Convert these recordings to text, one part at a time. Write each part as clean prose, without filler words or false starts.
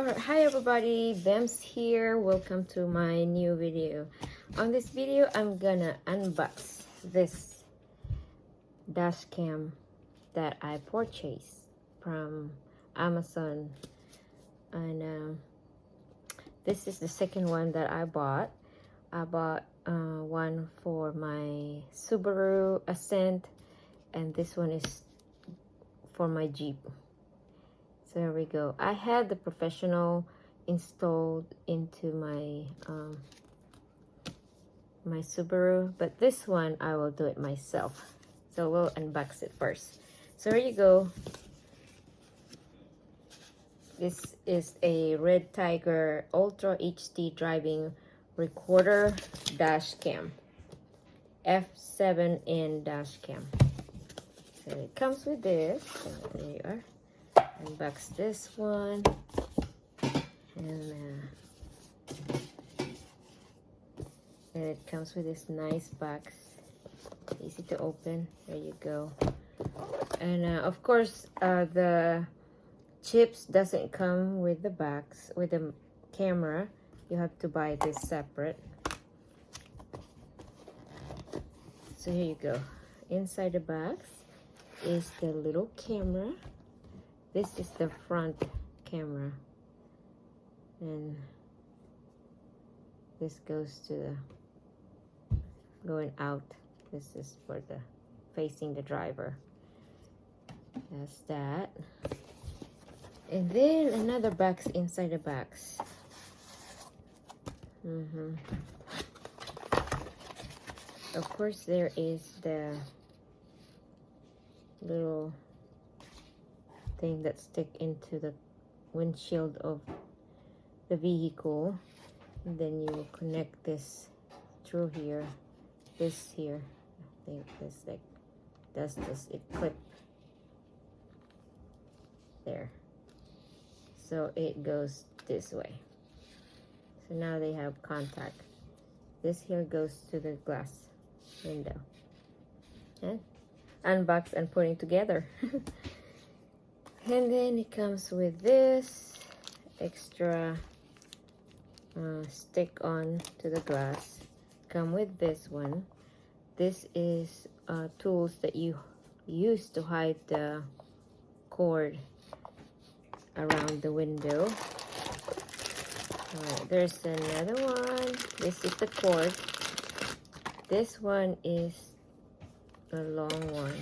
Alright, hi everybody, BIMZ here. Welcome to my new video. On this video, I'm gonna unbox this dash cam that I purchased from Amazon, and this is the second one that I bought. I bought one for my Subaru Ascent, and this one is for my Jeep. So there we go. I had the professional installed into my my Subaru, but this one I will do it myself. So we'll unbox it first. So here you go. This is a Red Tiger Ultra HD driving recorder dash cam, F7N dash cam. So it comes with this. So there you are. Unbox this one, and it comes with this nice box, easy to open. There you go. And of course, the chips doesn't come with the box, with the camera. You have to buy this separate. So here you go. Inside the box is the little camera. This is the front camera, and this goes to the going out. This is for the facing the driver. That's that. And then another box inside the box. Of course, there is the little thing that stick into the windshield of the vehicle, and then you connect this through here. This here, I think this like does this, it clip there, so it goes this way. So now they have contact. This here goes to the glass window. And unbox and putting together. And then it comes with this extra stick on to the glass. Come with this one. This is tools that you use to hide the cord around the window. Alright, there's another one. This is the cord. This one is a long one.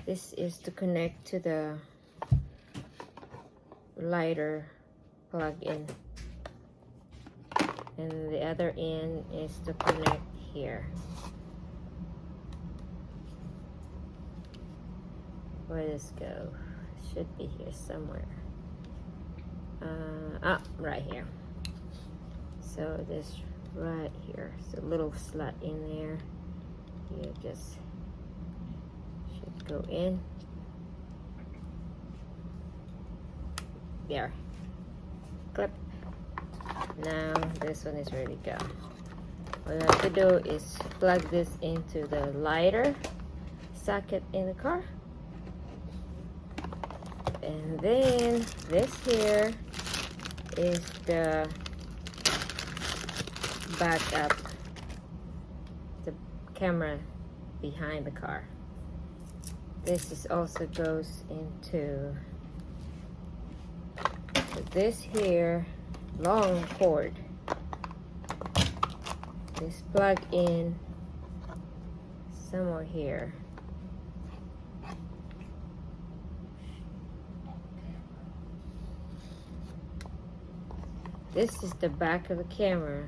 This is to connect to the lighter plug-in, and the other end is to connect here. Where does this go? Should be here somewhere. Right here. So this right here, so a little slot in there. You just should go in. There. Clip. Now this one is ready to go. All you have to do is plug this into the lighter socket in the car. And then this here is the backup, the camera behind the car. This is also goes into this here long cord. This plug in somewhere here. This is the back of the camera.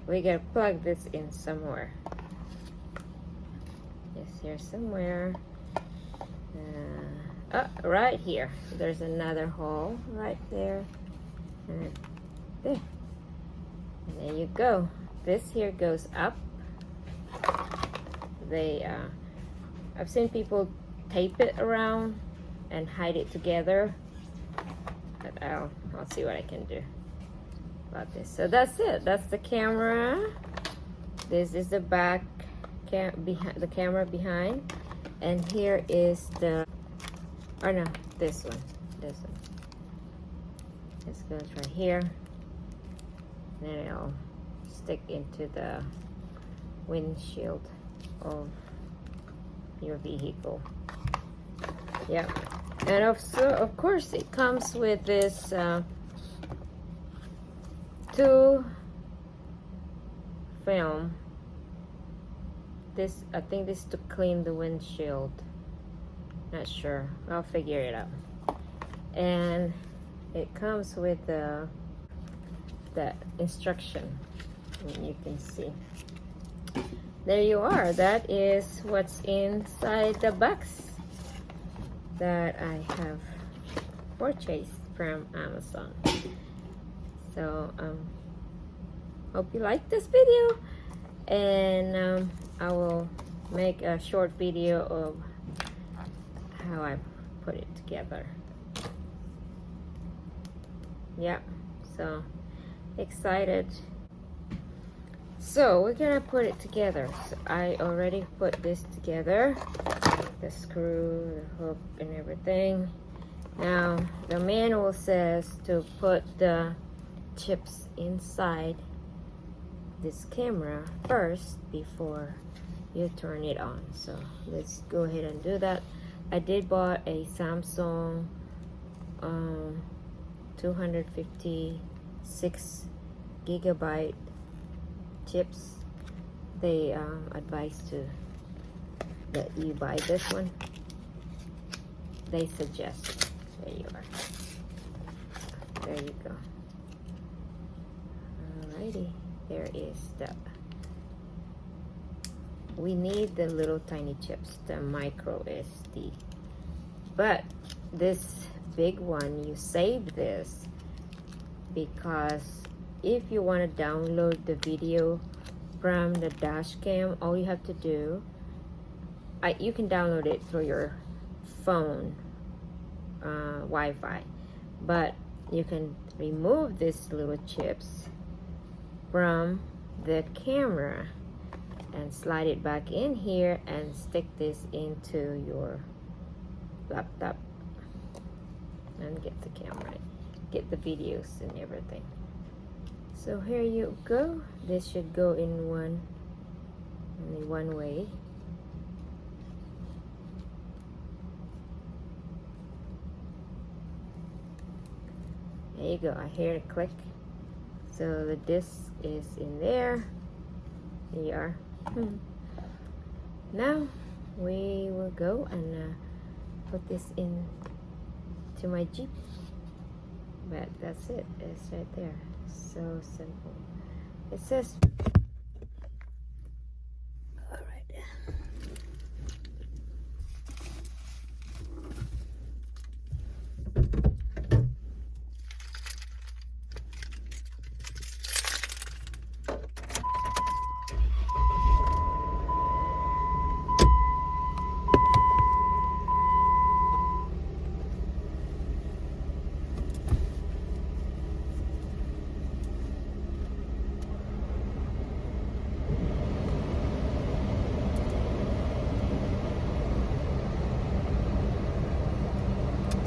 We gotta plug this in somewhere. It's here somewhere. Right here. There's another hole right there. And there. And there you go. This here goes up. I've seen people tape it around and hide it together, but I'll see what I can do about this. So that's it. That's the camera. This is the back behind the camera behind, and here is the, or no, this one. This goes right here. Then it'll stick into the windshield of your vehicle. Yep. And also, of course, it comes with this two film. This, I think this is to clean the windshield. Not sure. I'll figure it out. And it comes with the instruction. And you can see. There you are. That is what's inside the box that I have purchased from Amazon. So hope you like this video, and I will make a short video of how I put it together. Yeah, so excited. So we're gonna put it together. So I already put this together, the screw, the hook, and everything. Now the manual says to put the chips inside this camera first before you turn it on. So let's go ahead and do that. I did bought a Samsung 256 gigabyte chips. They advise that you buy this one. They suggest. There you are. There you go. Alrighty, there is the. We need the little tiny chips, the micro SD. But this big one, you save this because if you want to download the video from the DashCam, all you have to do, you can download it through your phone Wi-Fi, but you can remove these little chips from the camera and slide it back in here and stick this into your laptop and get the camera, get the videos and everything. So here you go. This should go in only one way. There you go. I hear it click. So the disc is in there. There you are. Now we will go and put this in to my Jeep. But that's it. It's right there. So simple. It says. All right.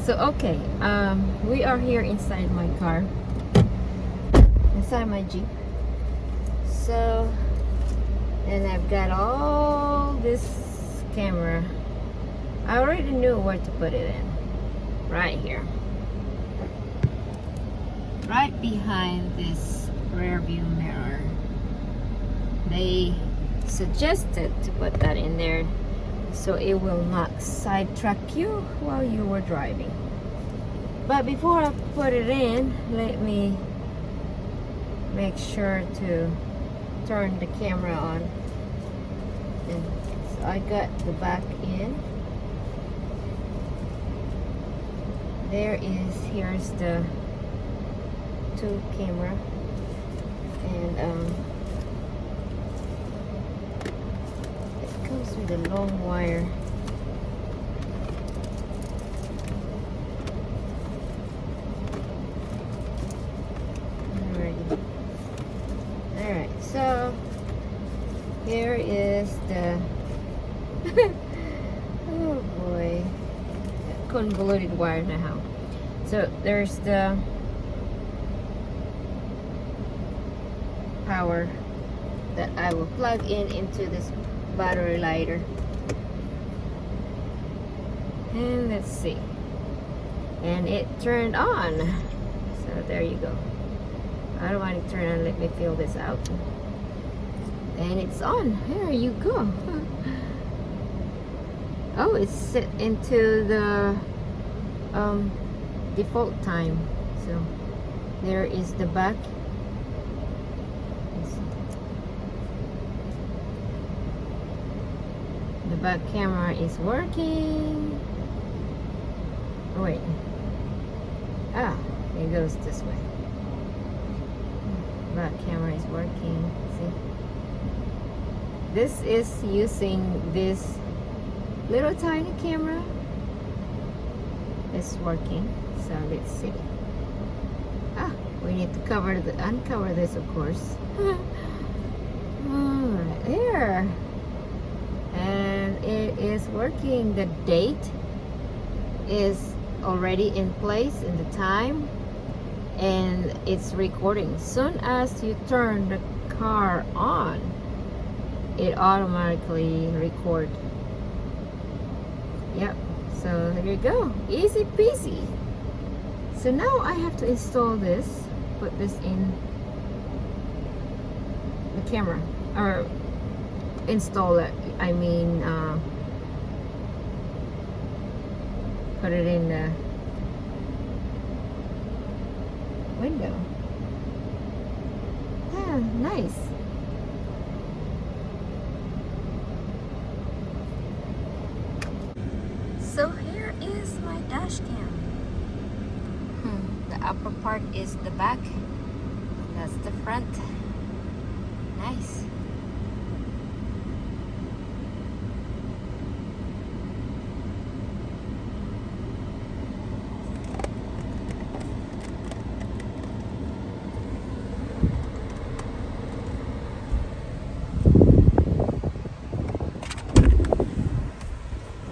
So okay, we are here inside my car, inside my Jeep. So, and I've got all this camera. I already knew where to put it in. Right here. Right behind this rear view mirror. They suggested to put that in there so it will not sidetrack you while you were driving. But before I put it in, let me make sure to turn the camera on. And so I got the back in. Here's the two camera, and it comes with a long wire. Alright, so here is the oh boy, convoluted wire now. So there's the power that I will plug into this battery lighter. And let's see. And it turned on. So there you go. Automatic turn on. Let me fill this out. And it's on. There you go. Oh, it's set into the default time. So there is the back. The back camera is working. Oh, wait. Ah, it goes this way. Back camera is working. See? This is using this little tiny camera. It's working. So let's see. Ah, we need to uncover this, of course. Alright, there. And it is working. The date is already in place in the time, and it's recording. Soon as you turn the car on, it automatically record. Yep. So there you go. Easy peasy. So now I have to install this, put this in the camera, or install it, I mean put it in the window. Yeah, nice. So here is my dash cam. The upper part is the back. That's the front. Nice.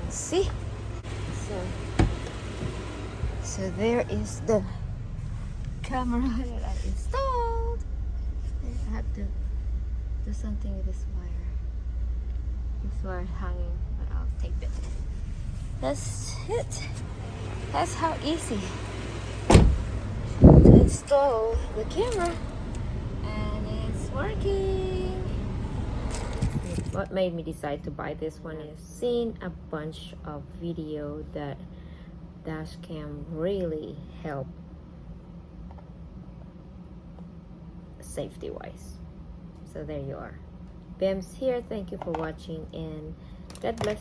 See? So there is the camera that I installed. I have to do something with this wire. This wire hanging, but I'll tape it. That's it. That's how easy to install the camera, and it's working. What made me decide to buy this one is seeing a bunch of video that DashCam really help safety wise. So there you are. BIMZ here. Thank you for watching, and God bless.